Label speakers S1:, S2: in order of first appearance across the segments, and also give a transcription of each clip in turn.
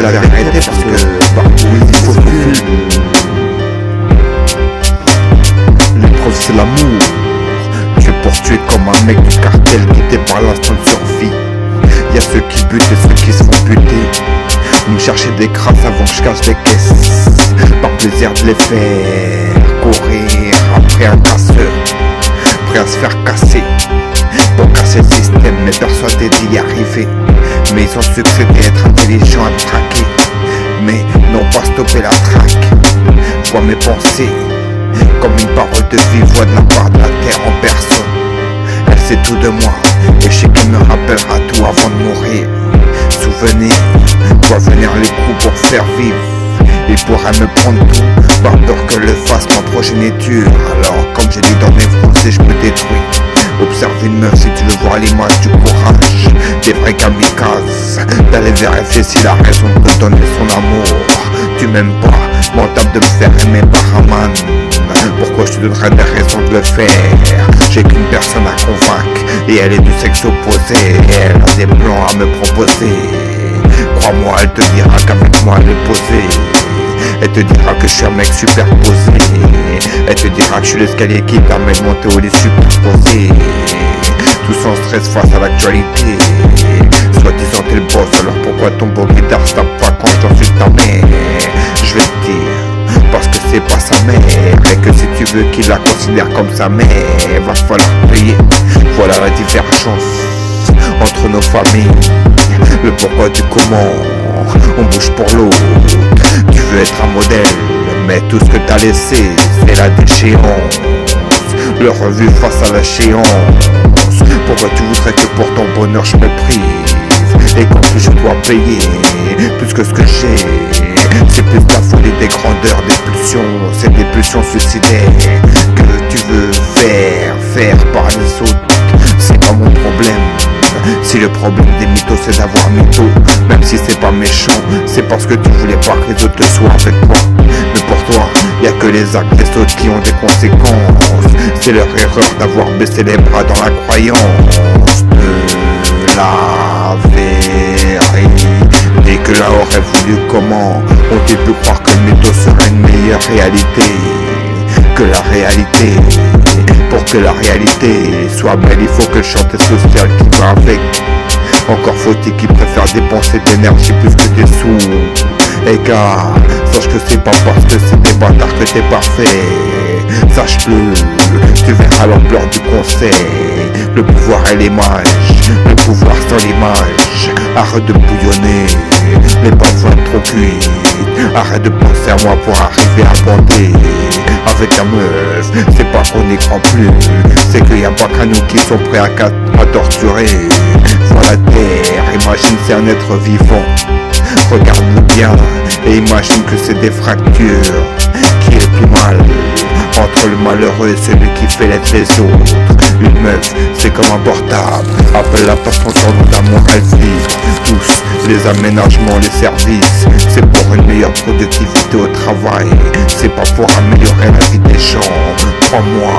S1: la vérité parce que partout il faut fuir. L'épreuve c'est l'amour. Tu es poursuivi comme un mec du cartel guidé par l'instinct de survie. Y'a ceux qui butent et ceux qui se font buter. Vous me cherchez des crasses avant que je cache les caisses. Par plaisir de les faire courir après un casseur, prêt à se faire casser pour casser le système, mais persuadé d'y arriver. Mais ils ont succédé à être intelligents, à traquer, mais n'ont pas stoppé la traque. Vois mes pensées comme une parole de vive voix de la part de la terre en personne. Elle sait tout de moi et je sais qu'elle me rappellera tout avant de mourir. Souvenir, doit venir les coups pour faire vivre. Il pourrait me prendre tout, par peur que le fasse ma progéniture. Alors comme j'ai dit dans mes français, je me détruis. Observe une meuf si tu veux voir l'image du courage des vrais kamikazes, d'aller vérifier si la raison peut donner son amour. Tu m'aimes pas, m'entame de me faire aimer par un man. Pourquoi je te donnerais des raisons de le faire? J'ai qu'une personne à convaincre et elle est du sexe opposé. Elle a des plans à me proposer. Crois-moi, elle te dira qu'avec moi elle est posée. Elle te dira que je suis un mec superposé. Elle te dira que je suis l'escalier qui permet de monter au lit superposé. Tout sans stress face à l'actualité. Soi-disant t'es le boss, alors pourquoi ton beau guitare se tape pas quand je t'insulte ta mère? Je vais te dire, parce que c'est pas sa mère. Et que si tu veux qu'il la considère comme sa mère, va falloir payer. Voilà la divergence entre nos familles. Le pourquoi du comment, on bouge pour l'autre. Tu veux être un modèle, mais tout ce que t'as laissé, c'est la déchéance. Le revu face à la chéance. Pourquoi tu voudrais que pour ton bonheur je me prive? Et qu'en plus je dois payer plus que ce que j'ai. C'est plus la folie des grandeurs, des pulsions. C'est des pulsions suicidaires que tu veux faire par les autres. C'est pas mon problème. Si le problème des mythos c'est d'avoir mytho, même si c'est pas méchant, c'est parce que tu voulais pas que les autres le soient avec toi. Mais pour toi, y'a que les actes des autres qui ont des conséquences. C'est leur erreur d'avoir baissé les bras dans la croyance de la vérité. Et que là aurait voulu comment ont-ils pu croire que le mytho serait une meilleure réalité que la réalité? Pour que la réalité soit belle, il faut que le chantier social qui va avec. Encore faut-il qu'ils préfèrent dépenser d'énergie plus que des sous. Et gars, sache que c'est pas parce que c'est des bâtards que t'es parfait. Sache-le, tu verras l'ampleur du conseil. Le pouvoir est l'image, le pouvoir sans l'image. Arrête de bouillonner, les bonnes vont trop cuites. Arrête de penser à moi pour arriver à bander. Avec ta meuf, c'est pas qu'on n'y croit plus, c'est qu'il y a pas qu'à nous qui sont prêts à torturer. Vois la terre, imagine c'est un être vivant. Regarde-le bien et imagine que c'est des fractures. Qui est plus mal entre le malheureux et celui qui fait l'être les autres? Une meuf, c'est comme un portable. Appelle-la par son surnom d'amour, elle vit tous les aménagements, les services. C'est pour une meilleure productivité au travail. C'est pas pour améliorer la vie des gens. Crois-moi,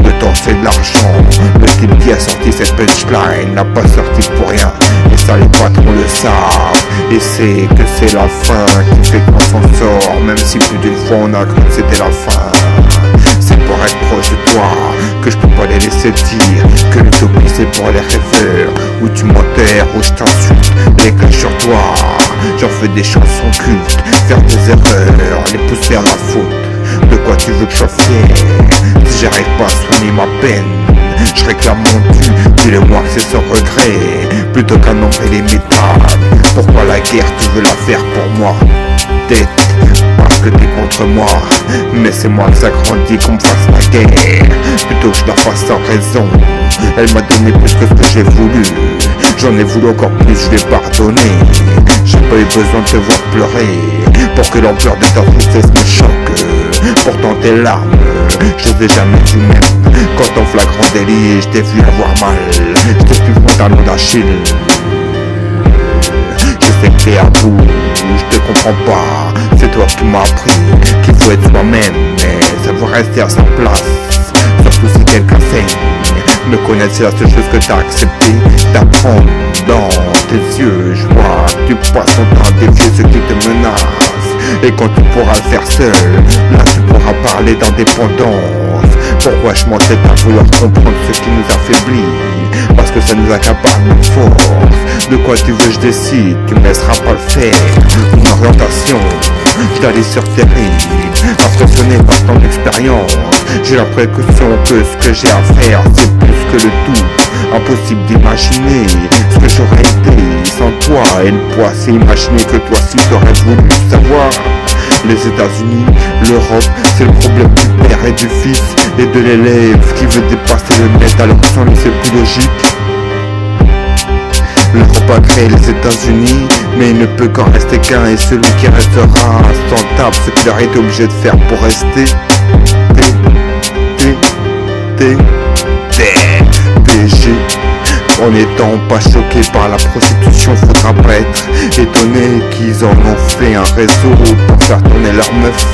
S1: le temps c'est de l'argent. Le type qui a sorti cette punchline n'a pas sorti pour rien. Et ça les patrons le savent. Et c'est que c'est la fin qui fait qu'on s'en sort. Même si plus d'une fois on a cru que c'était la fin. C'est pour être proche de toi que je peux pas les laisser dire que l'utopie c'est pour les rêveurs. Où tu m'enterres, où je t'insulte, les clés sur toi. J'en fais des chansons cultes, faire des erreurs, les pousser à la faute. De quoi tu veux que je sois fier? Si j'arrive pas à soigner ma peine, je réclame mon dû, dis-le-moi que c'est sans regret. Plutôt qu'un nombre illimitable. Pourquoi la guerre tu veux la faire pour moi? Peut-être parce que t'es contre moi, mais c'est moi que ça grandit qu'on me fasse la guerre. Plutôt que je la fasse sans raison. Elle m'a donné plus que ce que j'ai voulu. J'en ai voulu encore plus, je vais pardonner. J'ai pas eu besoin de te voir pleurer pour que l'ampleur de ta tristesse me choque. Pourtant tes larmes, je les ai jamais vues même. Quand en flagrant délit, je t'ai vu avoir mal. Je t'ai vu mon talon d'Achille. Je sais que t'es à bout, je te comprends pas. C'est toi qui m'as appris qu'il faut être soi-même, mais ça va rester à sa place. Surtout si quelqu'un saigne. Me connaître c'est la seule chose que t'as accepté d'apprendre. Dans tes yeux, je vois tu passes ton temps à défier ceux qui te menacent. Et quand tu pourras le faire seul, là tu pourras parler d'indépendance. Pourquoi je m'entête à vouloir comprendre ce qui nous affaiblit? Parce que ça nous accapare nos forces. De quoi tu veux je décide, tu me laisseras pas le faire. Une orientation, je la lis sur tes rides. Impressionné par tant d'expérience, j'ai l'impression que ce que j'ai à faire c'est plus que le tout. Impossible d'imaginer ce que j'aurais été sans toi. Et le poids c'est imaginer que toi si t'aurais voulu savoir. Les États-Unis, l'Europe, c'est le problème du père et du fils et de l'élève qui veut dépasser le net alors que sans lui c'est plus logique. L'Europe a créé les États-Unis, mais il ne peut qu'en rester qu'un, et celui qui restera sans table, ce qu'il aurait été obligé de faire pour rester. PG. En n'étant pas choqué par la prostitution, faudra pas être étonné qu'ils en ont fait un réseau pour faire tourner leur meuf.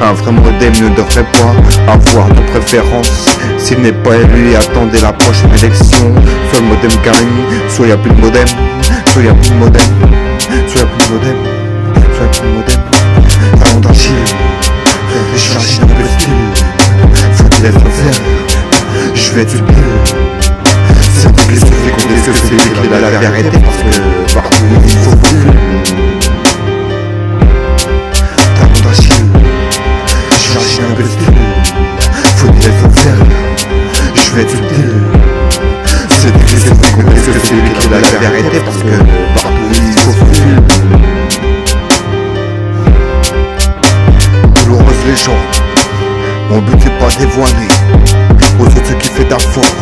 S1: Un vrai modem ne devrait pas avoir de préférence. S'il n'est pas élu, attendez la prochaine élection. Soit le modem gagne, soit y'a plus de modem. Soit y'a plus de modem. Soit y'a plus de modem. Soit y'a plus de modem. Parlons d'un chill. J'imagine un peu le style. Faut-il être sincère? Je vais être une bulle. C'est pour les sauver qu'on est celui qui a la vérité. Parce que partout il faut plus. Parlons d'un chill. J'imagine un peu le style. Faut-il être sincère? Je vais être une bulle. C'est pour les sauver qu'on est celui qui a la vérité. Parce que partout il faut plus. Douloureuse légende. Mon but n'est pas dévoilé aux autres ce qui fait ta force,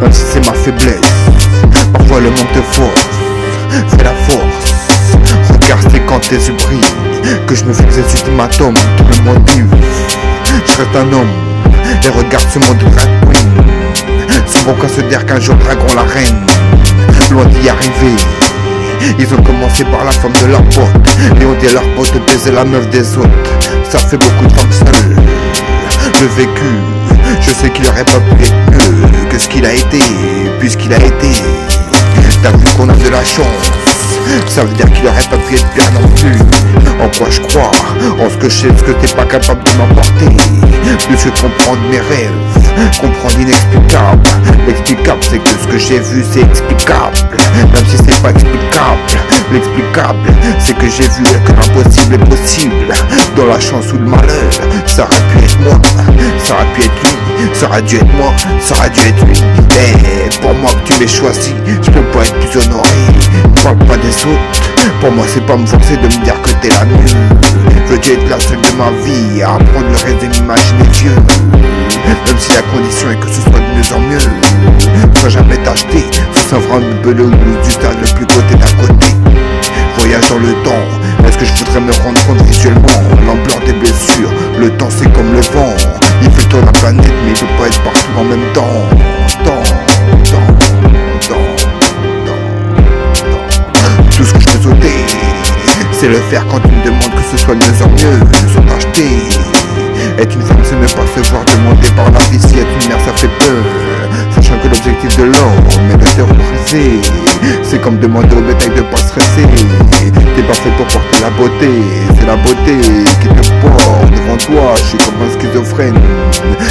S1: même si c'est ma faiblesse. Parfois le manque de force fait la force. Regarde c'est quand tes yeux brillent que je me fais des ultimatums qui me motivent. Je reste un homme et regarde ce monde de drag queen. Sont bon qu'à se dire qu'un jour dragon la reine. Loin d'y arriver, ils ont commencé par la femme de leur pote et ont dit à leur pote de baiser la meuf des autres. Ça fait beaucoup de femmes seules. Le vécu, je sais qu'il aurait pas pu être mieux que ce qu'il a été, puisqu'il a été. T'as vu qu'on a de la chance, ça veut dire qu'il aurait pas pu être pire non plus. En quoi je crois, en ce que je sais, ce que t'es pas capable de m'apporter. Plus que comprendre mes rêves, comprendre l'inexplicable. L'explicable c'est que ce que j'ai vu c'est explicable, même si c'est pas explicable. L'explicable c'est que j'ai vu que l'impossible est possible. Dans la chance ou le malheur, ça aurait pu être moi, ça aurait pu être lui, ça aurait dû être moi, ça aurait dû être lui. Mais pour moi que tu m'aies choisi, je peux pas être plus honoré. Parle pas des autres, pour moi c'est pas me forcer de me dire que t'es la mieux. Veux-tu être la seule de ma vie à apprendre le reste de m'imaginer vieux? Même si la condition est que ce soit de mieux en mieux. Sans jamais t'acheter, sous un franc de belot du stade le plus côté d'à côté. Voyage dans le temps, est-ce que je voudrais me rendre compte visuellement l'ampleur des blessures? Le temps c'est comme le vent, il fait le tour de la planète mais il peut pas être partout en même temps. Tout ce que je peux sauter, c'est le faire quand tu me demandes que ce soit de mieux en mieux, sans t'acheter. Être une femme c'est ne pas se voir demander par la vie. Si être une mère ça fait peur, sachant que l'objectif de l'homme est de terroriser. C'est comme demander au bétail de pas stresser. T'es pas fait pour porter la beauté, c'est la beauté qui te porte devant toi. Je suis comme un schizophrène,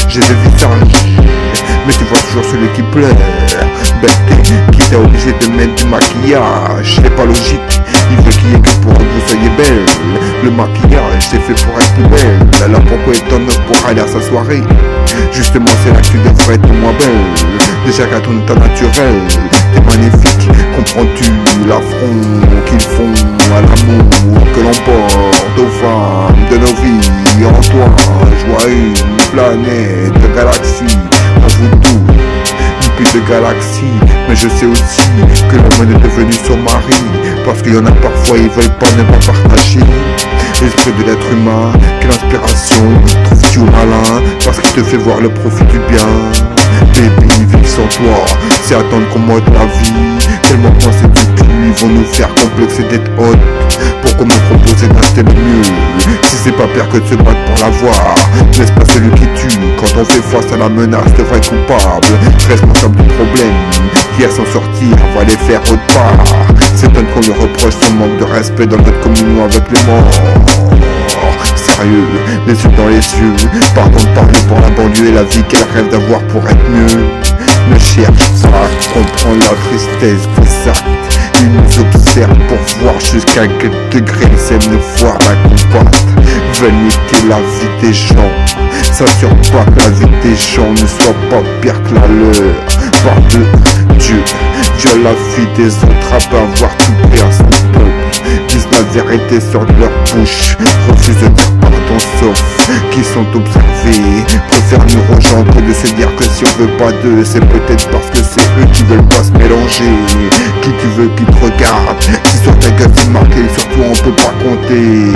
S1: j'ai deux visages, mais tu vois toujours celui qui pleure. Bête qui t'es obligé de mettre du maquillage, c'est pas logique. Il veut qu'il y ait que pour que vous soyez belle. Le maquillage c'est fait pour être plus belle. Alors pourquoi est ton œuvre pour aller à sa soirée? Justement c'est là que tu devrais être moins belle. Déjà qu'à ton état naturel t'es magnifique. Comprends-tu l'affront qu'ils font à l'amour que l'on porte aux femmes de nos vies? En toi je vois une planète de galaxies. On vous doute de galaxies, mais je sais aussi que l'homme est devenu son mari. Parce qu'il y en a parfois ils veulent pas ne pas partager l'esprit de l'être humain. Quelle inspiration trouves-tu au malin? Parce qu'il te fait voir le profit du bien. Baby, vivre sans toi, c'est attendre qu'on mode la vie. Tellement penser du cul, ils vont nous faire complexer d'être haute. Pourquoi me proposer d'acheter le mieux? Si c'est pas pire que de se battre pour l'avoir, n'est-ce pas celui qui tue quand on fait face à la menace de vrai coupable? Responsable du problème, qui à s'en sortir va les faire autre part. C'est un lui reproche son manque de respect dans notre communion avec les morts. Sérieux, les yeux dans les yeux, pardon de parler pour la banlieue et la vie qu'elle rêve d'avoir pour être mieux. Ne cherche pas à comprendre la tristesse des actes. Il nous observe pour voir jusqu'à quel degré ils aiment nous voir la combattre. Veulent niquer la vie des gens, s'assure pas que la vie des gens ne soit pas pire que la leur. Par de Dieu, viole la vie des autres afin d'avoir tout pris à son peuple. Disent la vérité sur leur bouche, refusent de dire pardon sauf qui sont observés. Préfèrent nous rejoindre que de se dire que si on veut pas d'eux, c'est peut-être parce que c'est eux qui veulent pas se mélanger. Qui tu veux qui te regarde, si sur ta gueule c'est marqué, surtout on peut pas compter.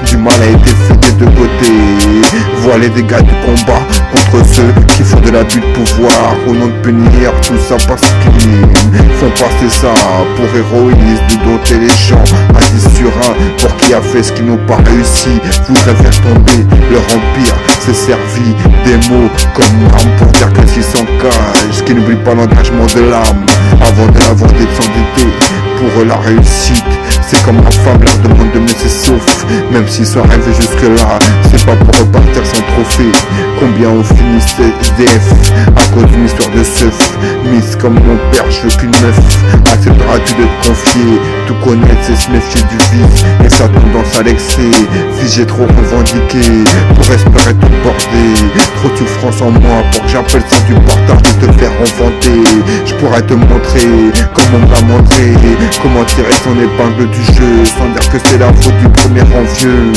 S1: Du mal a été fait des deux côtés. Vois les dégâts du combat contre ceux qui font de l'abus de pouvoir au nom de punir tout ça parce qu'ils font passer ça pour héroïsme, de dompter les gens à 10 sur 1 pour qui a fait ce qu'ils n'ont pas réussi. Voudrait faire tomber leur empire, s'est servi des mots comme arme pour dire que s'ils s'engagent, qu'ils n'oublient pas l'engagement de l'âme avant de l'avoir s'endetter. Pour eux la réussite, c'est comme la femme leur demande de me laisser sauf. Même s'ils sont arrivés jusque là, c'est pas pour repartir sans trophée. Combien ont fini SDF à cause d'une histoire de seuf. Miss comme mon père, je veux qu'une meuf. Accepteras-tu de te confier? Tout connaître c'est se méfier du vice et sa tendance à l'excès. Fils j'ai trop revendiqué pour espérer te porter. Trop de souffrance en moi pour que j'appelle ça du partage de te faire enfanter. Je pourrais te montrer comme on m'a montré comment tirer son épingle du jeu, sans dire que c'est la faute du premier envieux,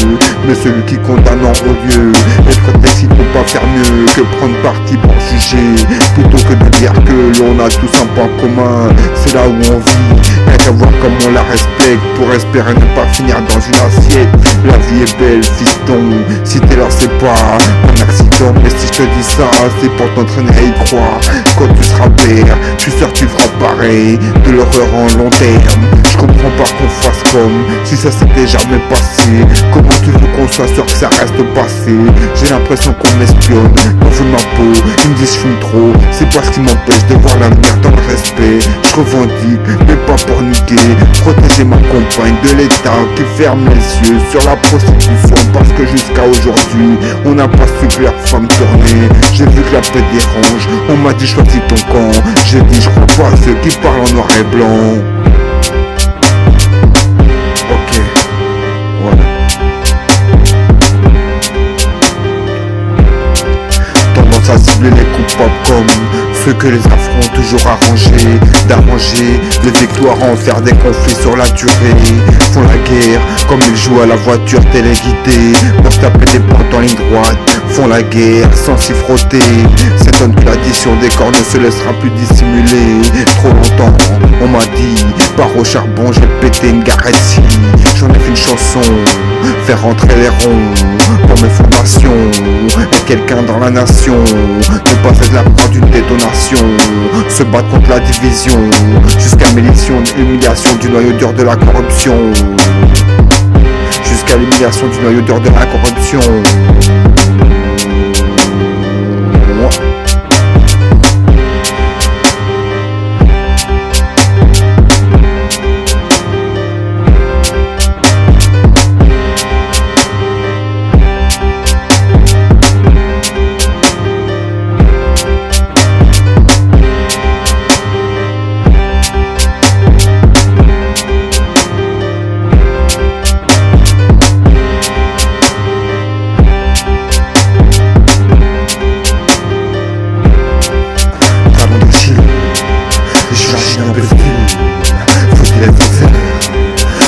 S1: mais celui qui condamne en haut lieu. Être texte, il peut pas faire mieux que prendre parti pour juger, plutôt que de dire que l'on a tous un point commun. C'est là où on vit, rien qu'à voir comme on la respecte, pour espérer ne pas finir dans une assiette. La vie est belle, fiston, si t'es là c'est pas un accident, mais si je te dis ça, c'est pour t'entraîner à y croire. Quand tu seras père, je suis sûr que tu feras pareil, de l'horreur en long terme. Je comprends pas qu'on fasse comme si ça s'était jamais passé. Comment tu veux qu'on soit sûr que ça reste passé? J'ai l'impression qu'on m'espionne, on veut ma peau, ils me disent je fume trop. C'est pas ce qui m'empêche de voir l'avenir dans le respect. Je revendique, mais pas pour niquer, protéger ma compagne de l'état qui ferme les yeux sur la prostitution. Parce que jusqu'à aujourd'hui, on n'a pas su que leur femme tournait. J'ai vu que la paix dérange, on m'a dit choisis ton camp. J'ai dit je crois pas à ceux qui parlent en noir et blanc. Ok, voilà. Tendance à cibler les coupables comme ceux que les affronts ont toujours arrangés, d'arranger les victoires à en faire des conflits sur la durée. Font la guerre comme ils jouent à la voiture téléguidée pour se taper des points en ligne droite. Font la guerre sans s'y frotter, s'étonne que l'addition des corps ne se laissera plus dissimuler. Trop longtemps on m'a dit, par au charbon je vais péter une garette si j'en ai fait une chanson, faire rentrer les ronds pour mes formations. Être quelqu'un dans la nation, ne pas être la part d'une détonation, se battre contre la division, jusqu'à l'humiliation du noyau dur de la corruption. Jusqu'à l'humiliation du noyau dur de la corruption.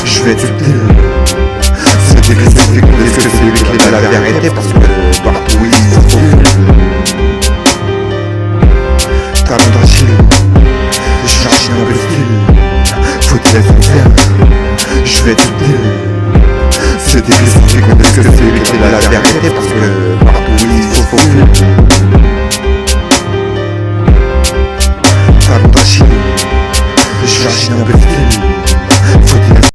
S1: Je vais te dire, c'est difficile de dire que c'est lui qui est la vérité parce que partout il faut talent d'Achille, je cherche un peu de style, faut-il être sincère? Je vais te dire, c'est difficile de dire que c'est lui qui est la vérité parce que partout il faut